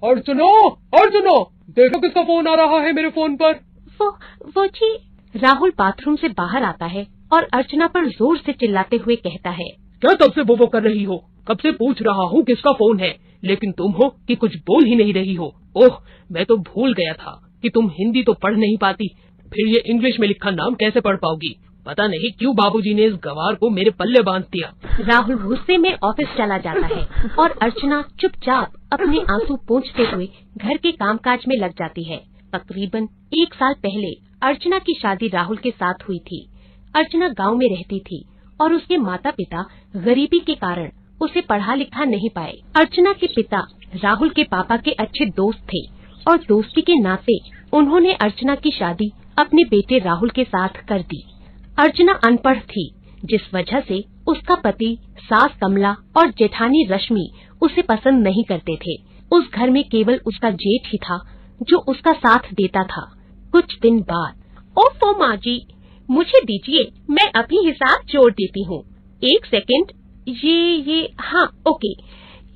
अर्चना, देखो किसका फोन आ रहा है मेरे फोन पर। वो जी। राहुल बाथरूम से बाहर आता है और अर्चना पर जोर से चिल्लाते हुए कहता है, क्या तब से वो कर रही हो? कब से पूछ रहा हूँ किसका फोन है, लेकिन तुम हो कि कुछ बोल ही नहीं रही हो। ओह, मैं तो भूल गया था कि तुम हिंदी तो पढ़ नहीं पाती, फिर ये इंग्लिश में लिखा नाम कैसे पढ़ पाओगी। पता नहीं क्यों बाबूजी ने इस गवार को मेरे पल्ले बांध दिया। राहुल गुस्से में ऑफिस चला जाता है और अर्चना चुपचाप अपने आंसू पोंछते हुए घर के कामकाज में लग जाती है। तकरीबन 1 साल पहले अर्चना की शादी राहुल के साथ हुई थी। अर्चना गांव में रहती थी और उसके माता पिता गरीबी के कारण उसे पढ़ा लिखा नहीं पाए। अर्चना के पिता राहुल के पापा के अच्छे दोस्त थे और दोस्ती के नाते उन्होंने अर्चना की शादी अपने बेटे राहुल के साथ कर दी। अर्चना अनपढ़ थी, जिस वजह से उसका पति, सास कमला और जेठानी रश्मि उसे पसंद नहीं करते थे। उस घर में केवल उसका जेठ ही था जो उसका साथ देता था। कुछ दिन बाद, ओफो माँ जी, मुझे दीजिए, मैं अभी हिसाब जोड़ देती हूँ। 1 सेकंड, ये हाँ, ओके,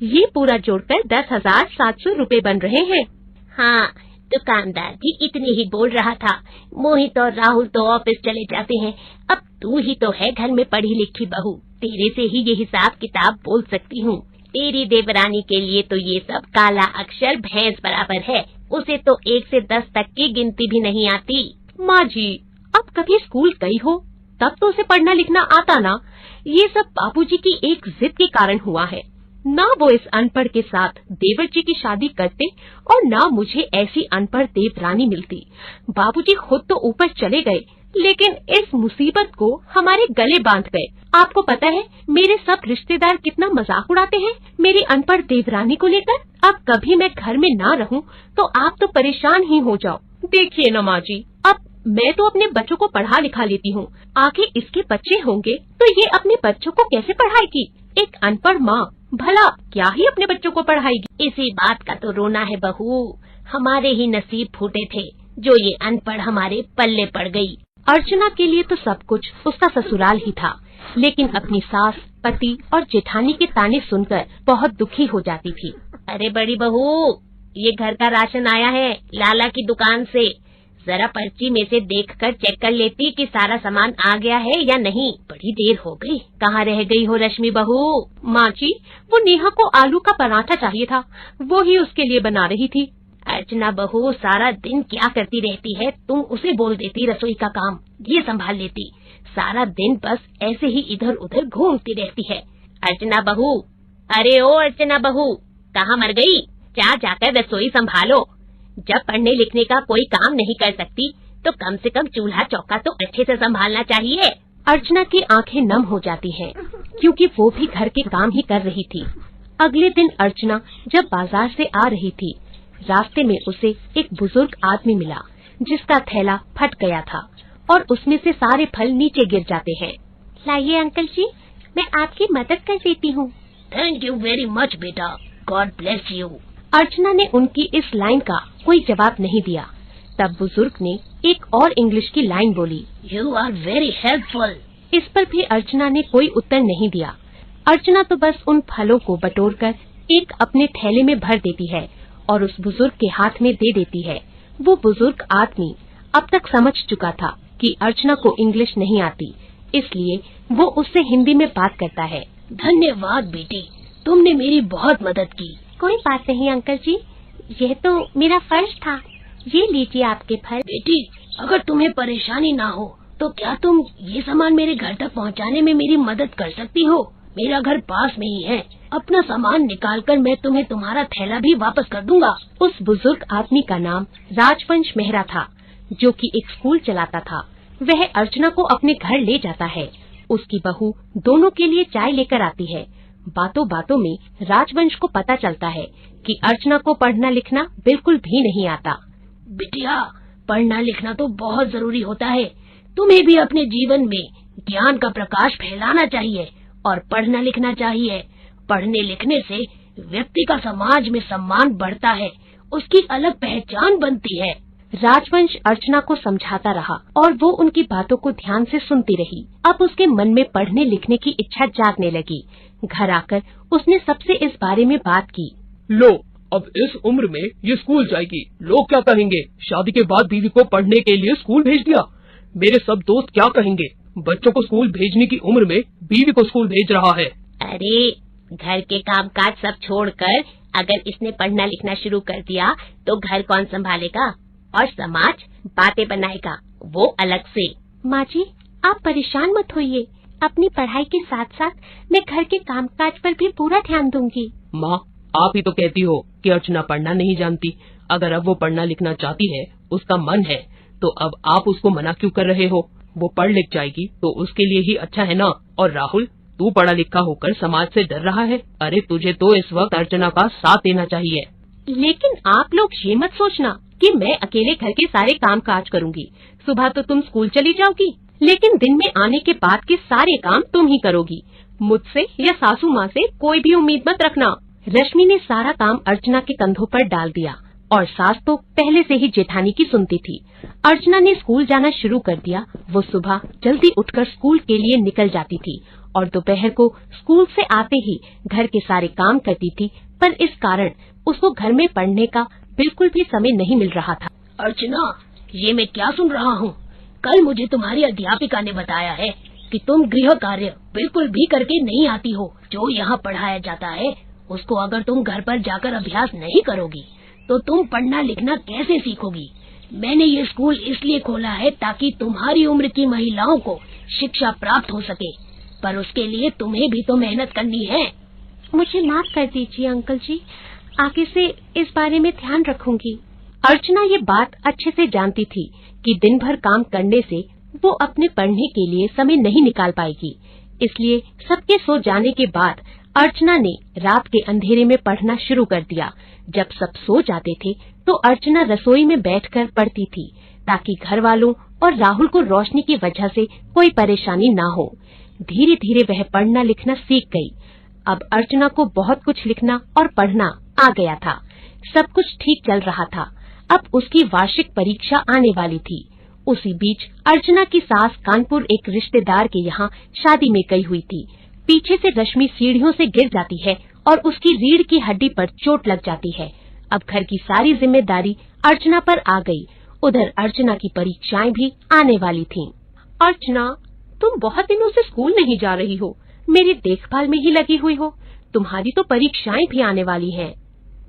ये पूरा जोड़कर 10,700 रुपए बन रहे हैं। हाँ, दुकानदार भी इतने ही बोल रहा था। मोहित और राहुल तो ऑफिस चले जाते हैं, अब तू ही तो है घर में पढ़ी लिखी बहू, तेरे से ही ये हिसाब किताब बोल सकती हूँ। तेरी देवरानी के लिए तो ये सब काला अक्षर भैंस बराबर है, उसे तो 1 से 10 तक की गिनती भी नहीं आती। माँ जी, अब कभी स्कूल गई हो तब तो उसे पढ़ना लिखना आता ना। ये सब बाबूजी की एक जिद के कारण हुआ है। ना वो इस अनपढ़ के साथ देवर जी की शादी करते और ना मुझे ऐसी अनपढ़ देवरानी मिलती। बाबूजी खुद तो ऊपर चले गए, लेकिन इस मुसीबत को हमारे गले बांध गए। आपको पता है मेरे सब रिश्तेदार कितना मजाक उड़ाते हैं मेरी अनपढ़ देवरानी को लेकर। अब कभी मैं घर में ना रहूं तो आप तो परेशान ही हो जाओ। देखिए ना माँ जी, अब मैं तो अपने बच्चों को पढ़ा लिखा लेती हूँ, आगे इसके बच्चे होंगे तो ये अपने बच्चों को कैसे पढ़ाएगी? एक अनपढ़ माँ भला क्या ही अपने बच्चों को पढ़ाएगी? इसी बात का तो रोना है बहू, हमारे ही नसीब फूटे थे जो ये अनपढ़ हमारे पल्ले पड़ गई। अर्चना के लिए तो सब कुछ उसका ससुराल ही था, लेकिन अपनी सास, पति और जेठानी के ताने सुनकर बहुत दुखी हो जाती थी। अरे बड़ी बहू, ये घर का राशन आया है लाला की दुकान से, जरा पर्ची में से देखकर चेक कर लेती कि सारा सामान आ गया है या नहीं। बड़ी देर हो गई, कहाँ रह गई हो रश्मि बहू? माँ जी, वो नेहा को आलू का पराठा चाहिए था, वो ही उसके लिए बना रही थी। अर्चना बहू सारा दिन क्या करती रहती है, तुम उसे बोल देती रसोई का काम, ये संभाल लेती। सारा दिन बस ऐसे ही इधर उधर घूमती रहती है। अर्चना बहू, अरे ओ अर्चना बहू, कहाँ मर गई? जाकर रसोई संभालो। जब पढ़ने लिखने का कोई काम नहीं कर सकती तो कम से कम चूल्हा चौका तो अच्छे से संभालना चाहिए। अर्चना की आंखें नम हो जाती हैं, क्योंकि वो भी घर के काम ही कर रही थी। अगले दिन अर्चना जब बाजार से आ रही थी, रास्ते में उसे एक बुजुर्ग आदमी मिला जिसका थैला फट गया था और उसमें से सारे फल नीचे गिर जाते हैं। लाइए अंकल जी, मैं आपकी मदद कर देती हूँ। थैंक यू वेरी मच बेटा, गॉड ब्लेस यू। अर्चना ने उनकी इस लाइन का कोई जवाब नहीं दिया। तब बुजुर्ग ने एक और इंग्लिश की लाइन बोली, यू आर वेरी हेल्पफुल। इस पर भी अर्चना ने कोई उत्तर नहीं दिया। अर्चना तो बस उन फलों को बटोरकर एक अपने थैले में भर देती है और उस बुजुर्ग के हाथ में दे देती है। वो बुजुर्ग आदमी अब तक समझ चुका था कि अर्चना को इंग्लिश नहीं आती, इसलिए वो उससे हिंदी में बात करता है। धन्यवाद बेटी, तुमने मेरी बहुत मदद की। कोई बात नहीं अंकल जी, यह तो मेरा फर्ज था। ये लीजिए आपके फल। बेटी, अगर तुम्हें परेशानी ना हो तो क्या तुम ये सामान मेरे घर तक पहुंचाने में मेरी मदद कर सकती हो? मेरा घर पास में ही है, अपना सामान निकालकर मैं तुम्हें तुम्हारा थैला भी वापस कर दूंगा। उस बुजुर्ग आदमी का नाम राजवंश मेहरा था, जो कि एक स्कूल चलाता था। वह अर्चना को अपने घर ले जाता है। उसकी बहू दोनों के लिए चाय लेकर आती है। बातों बातों में राजवंश को पता चलता है कि अर्चना को पढ़ना लिखना बिल्कुल भी नहीं आता। बिटिया, पढ़ना लिखना तो बहुत जरूरी होता है, तुम्हें भी अपने जीवन में ज्ञान का प्रकाश फैलाना चाहिए और पढ़ना लिखना चाहिए। पढ़ने लिखने से व्यक्ति का समाज में सम्मान बढ़ता है, उसकी अलग पहचान बनती है। राजवंश अर्चना को समझाता रहा और वो उनकी बातों को ध्यान से सुनती रही। अब उसके मन में पढ़ने लिखने की इच्छा जागने लगी। घर आकर उसने सबसे इस बारे में बात की। लो, अब इस उम्र में ये स्कूल जाएगी, लोग क्या कहेंगे? शादी के बाद बीवी को पढ़ने के लिए स्कूल भेज दिया, मेरे सब दोस्त क्या कहेंगे? बच्चों को स्कूल भेजने की उम्र में बीवी को स्कूल भेज रहा है। अरे घर के कामकाज सब छोड़कर अगर इसने पढ़ना लिखना शुरू कर दिया तो घर कौन संभालेगा और समाज बातें बनाएगा, वो अलग से। माँ जी आप परेशान मत होइए, अपनी पढ़ाई के साथ साथ मैं घर के कामकाज पर भी पूरा ध्यान दूंगी। माँ आप ही तो कहती हो कि अर्चना पढ़ना नहीं जानती, अगर अब वो पढ़ना लिखना चाहती है, उसका मन है, तो अब आप उसको मना क्यों कर रहे हो? वो पढ़ लिख जाएगी तो उसके लिए ही अच्छा है ना। और राहुल तू पढ़ा लिखा होकर समाज से डर रहा है, अरे तुझे तो इस वक्त अर्चना का साथ देना चाहिए। लेकिन आप लोग ये मत सोचना कि मैं अकेले घर के सारे काम काज करूँगी। सुबह तो तुम स्कूल चली जाओगी, लेकिन दिन में आने के बाद के सारे काम तुम ही करोगी। मुझसे या सासू माँ से कोई भी उम्मीद मत रखना। रश्मि ने सारा काम अर्चना के कंधों पर डाल दिया और सास तो पहले से ही जेठानी की सुनती थी। अर्चना ने स्कूल जाना शुरू कर दिया। वो सुबह जल्दी उठकर स्कूल के लिए निकल जाती थी और दोपहर को स्कूल से आते ही घर के सारे काम करती थी, पर इस कारण उसको घर में पढ़ने का बिल्कुल भी समय नहीं मिल रहा था। अर्चना ये मैं क्या सुन रहा हूँ? कल मुझे तुम्हारी अध्यापिका ने बताया है कि तुम गृह कार्य बिल्कुल भी करके नहीं आती हो। जो यहाँ पढ़ाया जाता है उसको अगर तुम घर पर जाकर अभ्यास नहीं करोगी तो तुम पढ़ना लिखना कैसे सीखोगी? मैंने ये स्कूल इसलिए खोला है ताकि तुम्हारी उम्र की महिलाओं को शिक्षा प्राप्त हो सके, पर उसके लिए तुम्हें भी तो मेहनत करनी है। मुझे माफ कर दीजिए अंकल जी, आगे से इस बारे में ध्यान रखूंगी। अर्चना ये बात अच्छे से जानती थी कि दिन भर काम करने से वो अपने पढ़ने के लिए समय नहीं निकाल पाएगी, इसलिए सबके सो जाने के बाद अर्चना ने रात के अंधेरे में पढ़ना शुरू कर दिया। जब सब सो जाते थे तो अर्चना रसोई में बैठकर पढ़ती थी ताकि घर वालों और राहुल को रोशनी की वजह से कोई परेशानी ना हो। धीरे धीरे वह पढ़ना लिखना सीख गई। अब अर्चना को बहुत कुछ लिखना और पढ़ना आ गया था। सब कुछ ठीक चल रहा था। अब उसकी वार्षिक परीक्षा आने वाली थी। उसी बीच अर्चना की सास कानपुर एक रिश्तेदार के यहाँ शादी में गई हुई थी। पीछे से रश्मि सीढ़ियों से गिर जाती है और उसकी रीढ़ की हड्डी पर चोट लग जाती है। अब घर की सारी जिम्मेदारी अर्चना पर आ गई। उधर अर्चना की परीक्षाएं भी आने वाली थीं। अर्चना तुम बहुत दिनों से स्कूल नहीं जा रही हो, मेरी देखभाल में ही लगी हुई हो, तुम्हारी तो परीक्षाएं भी आने वाली हैं।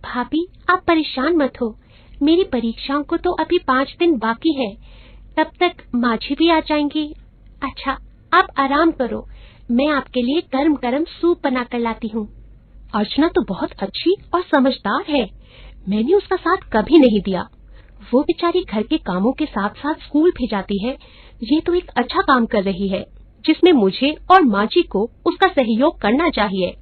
भाभी आप परेशान मत हो, मेरी परीक्षाओं को तो अभी 5 दिन बाकी है, तब तक माँ जी भी आ जाएंगी। अच्छा आप आराम करो, मैं आपके लिए गर्म गर्म सूप बना कर लाती हूँ। अर्चना तो बहुत अच्छी और समझदार है, मैंने उसका साथ कभी नहीं दिया। वो बेचारी घर के कामों के साथ साथ स्कूल भी जाती है, ये तो एक अच्छा काम कर रही है जिसमें मुझे और माँ जी को उसका सहयोग करना चाहिए।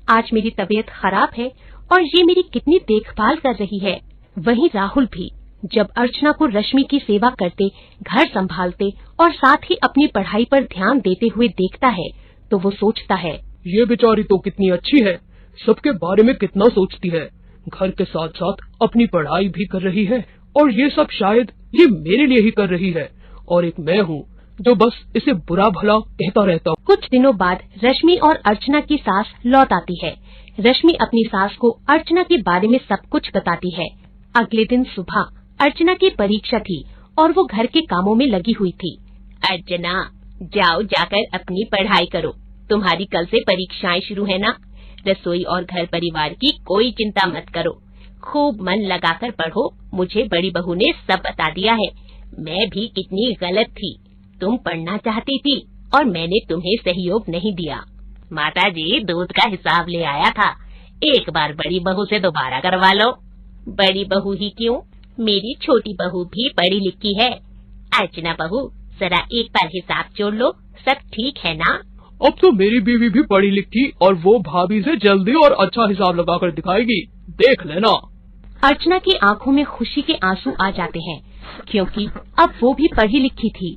आज मेरी तबीयत खराब है और ये मेरी कितनी देखभाल कर रही है। वहीं राहुल भी जब अर्चना को रश्मि की सेवा करते, घर संभालते और साथ ही अपनी पढ़ाई पर ध्यान देते हुए देखता है तो वो सोचता है, ये बेचारी तो कितनी अच्छी है, सबके बारे में कितना सोचती है, घर के साथ साथ अपनी पढ़ाई भी कर रही है और ये सब शायद ये मेरे लिए ही कर रही है और एक मैं हूँ जो बस इसे बुरा भला कहता रहता हूँ। कुछ दिनों बाद रश्मि और अर्चना की सास लौट आती है। रश्मि अपनी सास को अर्चना के बारे में सब कुछ बताती है। अगले दिन सुबह अर्चना की परीक्षा थी और वो घर के कामों में लगी हुई थी। अर्चना जाओ जाकर अपनी पढ़ाई करो, तुम्हारी कल से परीक्षाएं शुरू है ना। रसोई और घर परिवार की कोई चिंता मत करो, खूब मन लगाकर पढ़ो। मुझे बड़ी बहू ने सब बता दिया है, मैं भी कितनी गलत थी। तुम पढ़ना चाहती थी और मैंने तुम्हें सहयोग नहीं दिया। माताजी दूध का हिसाब ले आया था, एक बार बड़ी बहू से दोबारा करवा लो। बड़ी बहू ही क्यों, मेरी छोटी बहू भी पढ़ी लिखी है। अर्चना बहू जरा एक बार हिसाब जोड़ लो, सब ठीक है ना। अब तो मेरी बीवी भी पढ़ी लिखी और वो भाभी से जल्दी और अच्छा हिसाब लगाकर दिखाएगी, देख लेना। अर्चना की आंखों में खुशी के आंसू आ जाते हैं क्योंकि अब वो भी पढ़ी लिखी थी।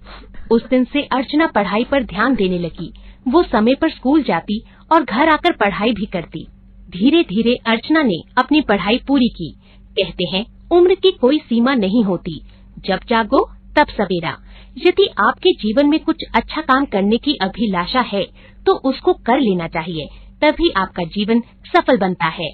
उस दिन से अर्चना पढ़ाई पर ध्यान देने लगी। वो समय पर स्कूल जाती और घर आकर पढ़ाई भी करती। धीरे धीरे अर्चना ने अपनी पढ़ाई पूरी की। कहते हैं उम्र की कोई सीमा नहीं होती, जब जागो तब सवेरा। यदि आपके जीवन में कुछ अच्छा काम करने की अभिलाषा है तो उसको कर लेना चाहिए, तभी आपका जीवन सफल बनता है।